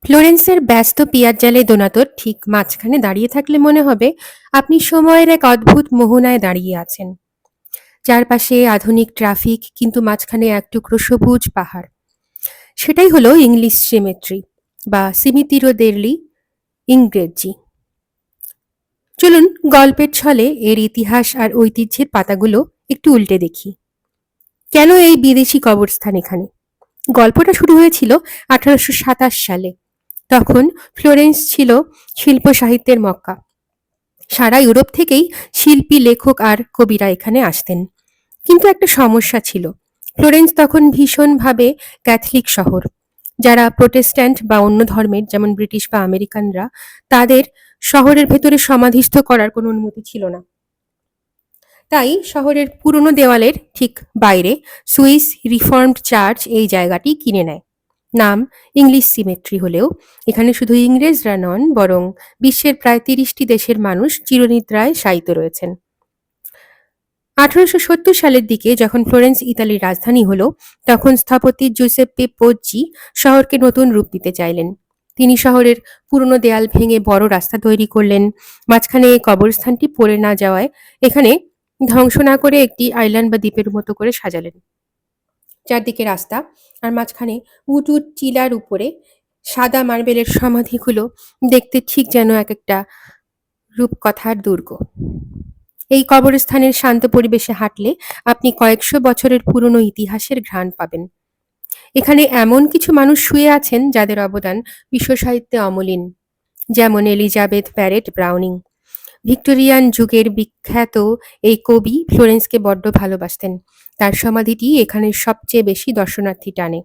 ফ্লোরেন্সের ব্যস্ত পিয়াজ্জালে দোনাতোর ঠিক মাঝখানে দাঁড়িয়ে থাকলে মনে হবে আপনি সময়ের এক অদ্ভুত মোহনায় দাঁড়িয়ে আছেন। চারপাশে আধুনিক ট্রাফিক, কিন্তু মাঝখানে এক টুকরো সবুজ পাহাড়। সেটাই হলো ইংলিশ সিমেট্রি বা সিমিতিরো দেরলি ইংরেজি। চলুন গল্পের ছলে এর ইতিহাস আর ঐতিহ্যের পাতাগুলো একটু উল্টে দেখি। কেন এই বিদেশি কবরস্থান এখানে? গল্পটা শুরু হয়েছিল 1827 সালে। তখন ফ্লোরেন্স ছিল শিল্প সাহিত্যের মক্কা। সারা ইউরোপ থেকেই শিল্পী, লেখক আর কবিরা এখানে আসতেন। কিন্তু একটা সমস্যা ছিল। ফ্লোরেন্স তখন ভীষণভাবে ক্যাথলিক শহর। যারা প্রোটেস্ট্যান্ট বা অন্য ধর্মের, যেমন ব্রিটিশ বা আমেরিকানরা, তাদের শহরের ভেতরে সমাধিস্থ করার কোনো অনুমতি ছিল না। তাই শহরের পুরনো দেওয়ালের ঠিক বাইরে সুইস রিফর্মড চার্চ এই জায়গাটি কিনে নেয়। নাম ইংলিশ সিমেট্রি হলেও এখানে শুধু ইংরেজরা নন, বরং বিশ্বের প্রায় ৩০টি দেশের মানুষ চিরনিদ্রায় শায়িত রয়েছেন। 1870 সালের দিকে যখন ফ্লোরেন্স ইতালির রাজধানী হলো, তখন স্থপতি জুসেপ্পে পোজ্জি শহরকে নতুন রূপ দিতে চাইলেন। তিনি শহরের পুরনো দেয়াল ভেঙে বড় রাস্তা তৈরি করলেন। মাঝখানে এই কবরস্থানটি পড়ে না যাওয়ায় এখানে ধ্বংস না করে একটি আইল্যান্ড বা দ্বীপের মতো করে সাজালেন। চারদিকে রাস্তা, আর মাঝখানে উঁচু টিলার উপরে সাদা মার্বেলের সমাধিগুলো দেখতে ঠিক যেন এক একটা রূপকথার দুর্গ। এই কবরস্থানের শান্ত পরিবেশে হাঁটলে আপনি কয়েকশো বছরের পুরনো ইতিহাসের ঘ্রাণ পাবেন। এখানে এমন কিছু মানুষ শুয়ে আছেন যাদের অবদান বিশ্ব সাহিত্যে অমলিন, যেমন এলিজাবেথ প্যারেট ব্রাউনিং। ভিক্টোরিয়ান যুগের বিখ্যাত এই কবি ফ্লোরেন্সকে বড্ড ভালোবাসতেন। তার সমাধিটি এখানে সবচেয়ে বেশি দর্শনার্থী টানে।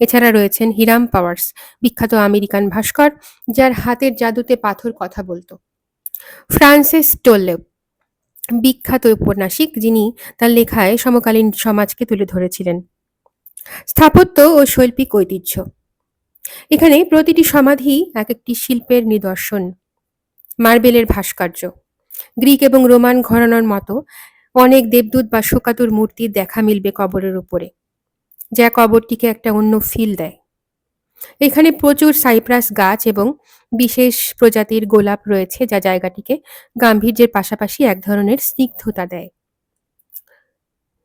এছাড়া রয়েছেন হিরাম পাওয়ার্স, বিখ্যাত আমেরিকান ভাস্কর, যার হাতের জাদুতে পাথর কথা বলতো। ফ্রান্সিস টোলেব, বিখ্যাত ঔপন্যাসিক, যিনি তার লেখায় সমকালীন সমাজকে তুলে ধরেছিলেন। স্থাপত্য ও শৈল্পিক ঐতিহ্য, এখানে প্রতিটি সমাধি এক একটি শিল্পের নিদর্শন। মার্বেলের ভাস্কর্য, গ্রিক এবং রোমান ঘরানার মতো অনেক দেবদূত বা শোকাতুর মূর্তির দেখা মিলবে কবরের উপরে, যা কবরটিকে একটা অন্য ফিল দেয়। এখানে প্রচুর সাইপ্রাস গাছ এবং বিশেষ প্রজাতির গোলাপ রয়েছে, যা জায়গাটিকে গাম্ভীর্যের পাশাপাশি এক ধরনের স্নিগ্ধতা দেয়।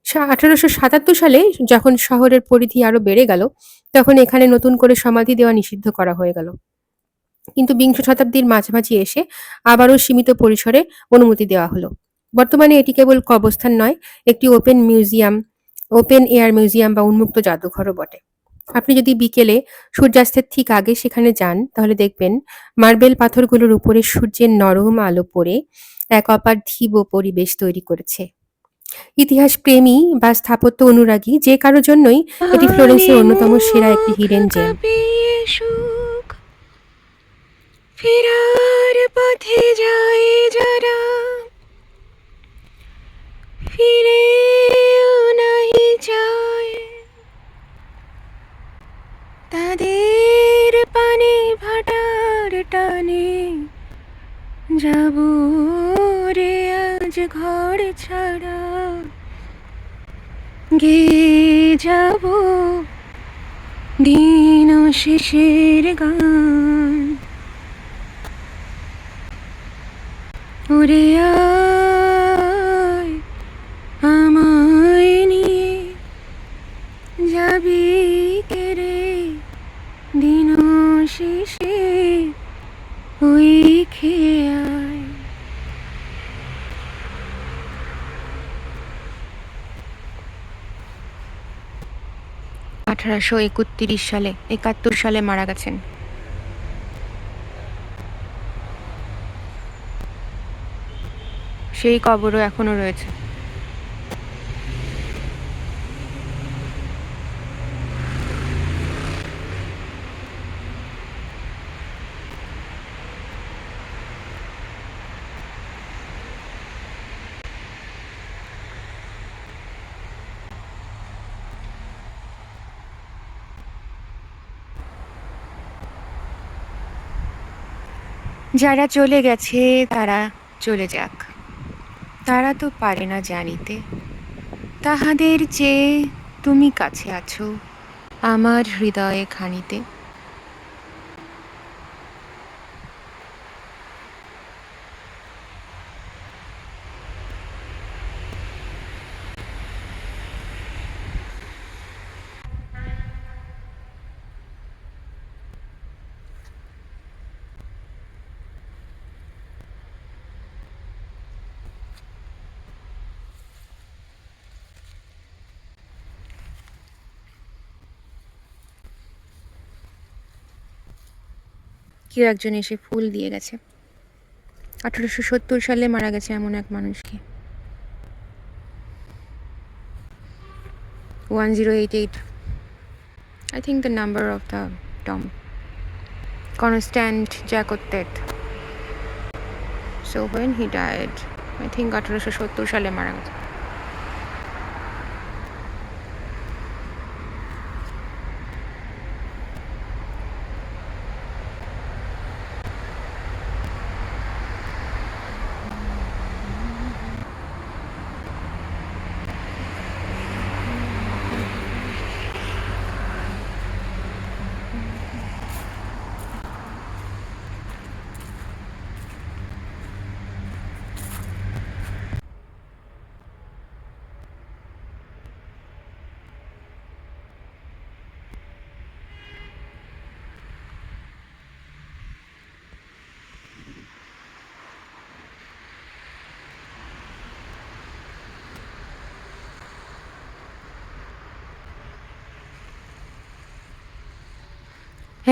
1877 সালে যখন শহরের পরিধি আরো বেড়ে গেল, তখন এখানে নতুন করে সমাধি দেওয়া নিষিদ্ধ করা হয়ে গেল। কিন্তু বিংশ শতাব্দীর মাঝামাঝি এসে আবারও সীমিত পরিসরে অনুমতি দেওয়া হলো। বর্তমানে এটি কেবল কবরস্থান নয়, একটি ওপেন এয়ার মিউজিয়াম বা উন্মুক্ত জাদুঘরও বটে। আপনি যদি বিকেলে সূর্যাস্তের ঠিক আগে সেখানে যান, তাহলে দেখবেন মার্বেল পাথরগুলোর উপরে সূর্যের নরম আলো পড়ে এক অপার্থিব পরিবেশ তৈরি করেছে। ইতিহাস প্রেমী বা স্থাপত্য অনুরাগী যে কারো জন্যই এটি ফ্লোরেন্সের অন্যতম সেরা একটি হিডেন জেম। সুখ ফেরার পথে যায় যারা, ফিরে নাহি যায়, তাদের পানে ভাটার টানে যাব রে আজ ঘর ছাড়া, গে যাব দিন শেষের গান। ওরে আয় আমায় নিয়ে যাবি কেরে দিন শেষে ওই খেয়ে আয়। 1831 সালে, 71 সালে মারা গেছেন। সেই কবরও এখনো রয়েছে। যারা চলে গেছে তারা চলে যাক, তারা তো পারে না জানিতে, তাহাদের চেয়ে তুমি কাছে আছো আমার হৃদয়ে খানিতে। কেউ একজন এসে ফুল দিয়ে গেছে। 1870 সালে মারা গেছে এমন এক মানুষকে। 1088, I think the number of the tomb. Constant Jacotet. So when he died, I think 1870 সালে মারা গেছে।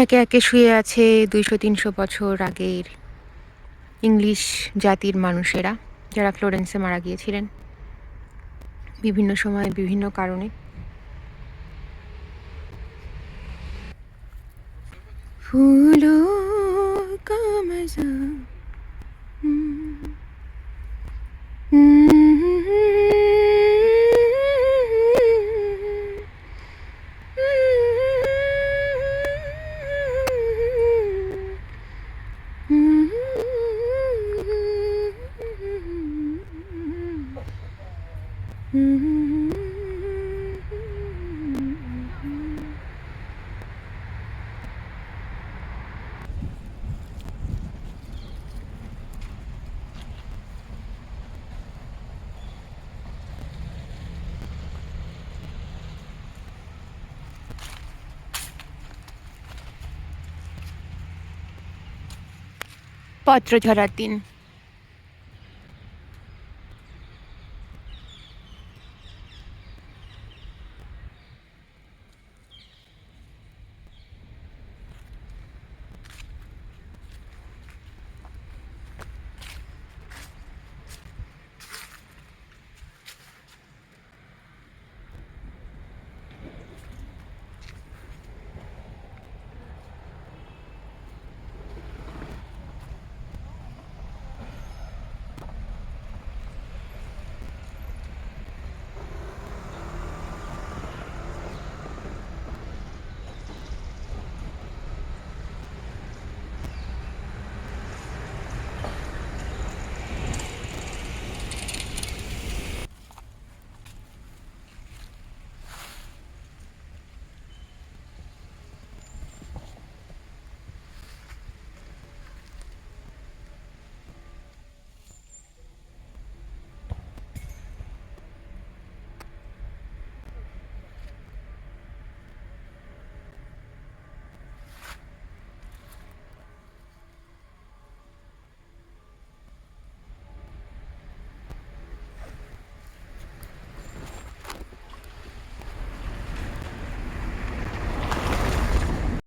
একে একে শুয়ে আছে 200-300 বছর আগের ইংলিশ জাতির মানুষেরা, যারা ফ্লোরেন্সে মারা গিয়েছিলেন বিভিন্ন সময়ে বিভিন্ন কারণে। ফুলো কা মজা, পত্র ঝরার দিন।